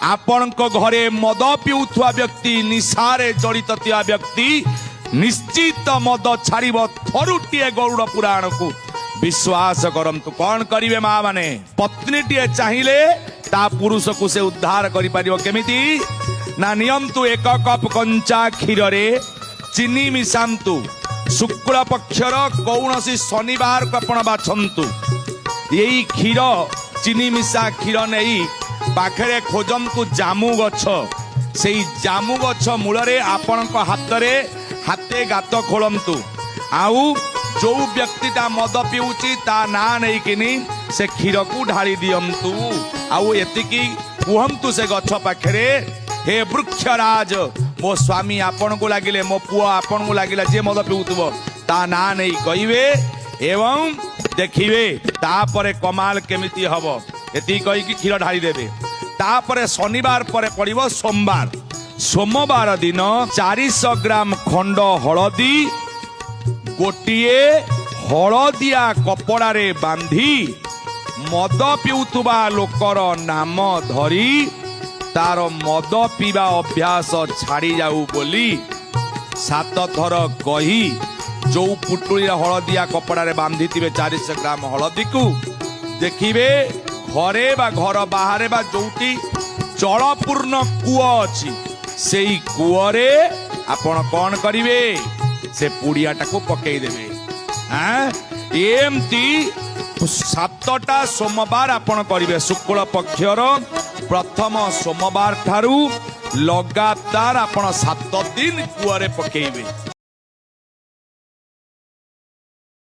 ଆପଣଙ୍କ ଘରେ ମଦ ପିଉଥିବା ବ୍ୟକ୍ତି ନିଶାରେ ଜଡ଼ିତ ଥିବା ବ୍ୟକ୍ତି ନିଶ୍ଚିତ ମଦ ଛାଡ଼ିବ ଥରୁଟିଏ ଗରୁଡ଼ ପୁରାଣକୁ ବିଶ୍ୱାସ କରନ୍ତୁ। କ'ଣ କରିବେ ମା ମାନେ? ପତ୍ନୀଟିଏ ଚାହିଁଲେ ତା ପୁରୁଷକୁ ସେ ଉଦ୍ଧାର କରିପାରିବ କେମିତି ନା ନିଅନ୍ତୁ 1 କପ୍ କଞ୍ଚା କ୍ଷୀରରେ ଚିନି ମିଶାନ୍ତୁ। ଶୁକ୍ଳ ପକ୍ଷର କୌଣସି ଶନିବାରକୁ ଆପଣ ବାଛନ୍ତୁ। ଏଇ କ୍ଷୀର ଚିନି ମିଶା କ୍ଷୀର ନେଇ ପାଖରେ ଖୋଜନ୍ତୁ ଜାମୁ ଗଛ। ସେଇ ଜାମୁ ଗଛ ମୂଳରେ ଆପଣଙ୍କ ହାତରେ ହାତେ ଗାତ ଖୋଳନ୍ତୁ। ଆଉ ଯୋଉ ବ୍ୟକ୍ତିଟା ମଦ ପିଉଛି ତା ନାଁ ନେଇକିନି ସେ କ୍ଷୀରକୁ ଢାଳି ଦିଅନ୍ତୁ। ଆଉ ଏତିକି କୁହନ୍ତୁ ସେ ଗଛ ପାଖରେ, ହେ ବୃକ୍ଷରାଜ, ମୋ ସ୍ୱାମୀ ଆପଣଙ୍କୁ ଲାଗିଲେ, ମୋ ପୁଅ ଆପଣଙ୍କୁ ଲାଗିଲା, ଯିଏ ମଦ ପିଉଥିବ ତା ନାଁ ନେଇ କହିବେ ଏବଂ ଦେଖିବେ ତାପରେ କମାଲ କେମିତି ହବ। ଏତିକି କହିକି କ୍ଷୀର ଢାଳି ଦେବେ। ତାପରେ ଶନିବାର ପରେ ପଡ଼ିବ ସୋମବାର। ସୋମବାର ଦିନ 400 ଗ୍ରାମ ଖଣ୍ଡ ହଳଦୀ ଗୋଟିଏ ହଳଦିଆ କପଡ଼ାରେ ବାନ୍ଧି ମଦ ପିଉଥିବା ଲୋକର ନାମ ଧରି ତାର ମଦ ପିଇବା ଅଭ୍ୟାସ ଛାଡ଼ି ଯାଉ ବୋଲି 7 ଥର କହି ଯୋଉ ପୁଟୁଳିରେ ହଳଦିଆ କପଡ଼ାରେ ବାନ୍ଧିଥିବେ 400 ଗ୍ରାମ ହଳଦୀକୁ ଦେଖିବେ ଘରେ ବା ଘର ବାହାରେ ବା ଯୋଉଠି ଜଳପୂର୍ଣ୍ଣ କୂଅ ଅଛି ସେଇ କୂଅରେ ଆପଣ କ'ଣ କରିବେ? ସେ ପୁଡ଼ିଆଟାକୁ ପକେଇଦେବେ। ଏମିତି 7ଟା ସୋମବାର ଆପଣ କରିବେ। ଶୁକ୍ଳ ପକ୍ଷର ପ୍ରଥମ ସୋମବାର ଠାରୁ ଲଗାତାର ଆପଣ 7 ଦିନ କୂଅରେ ପକେଇବେ।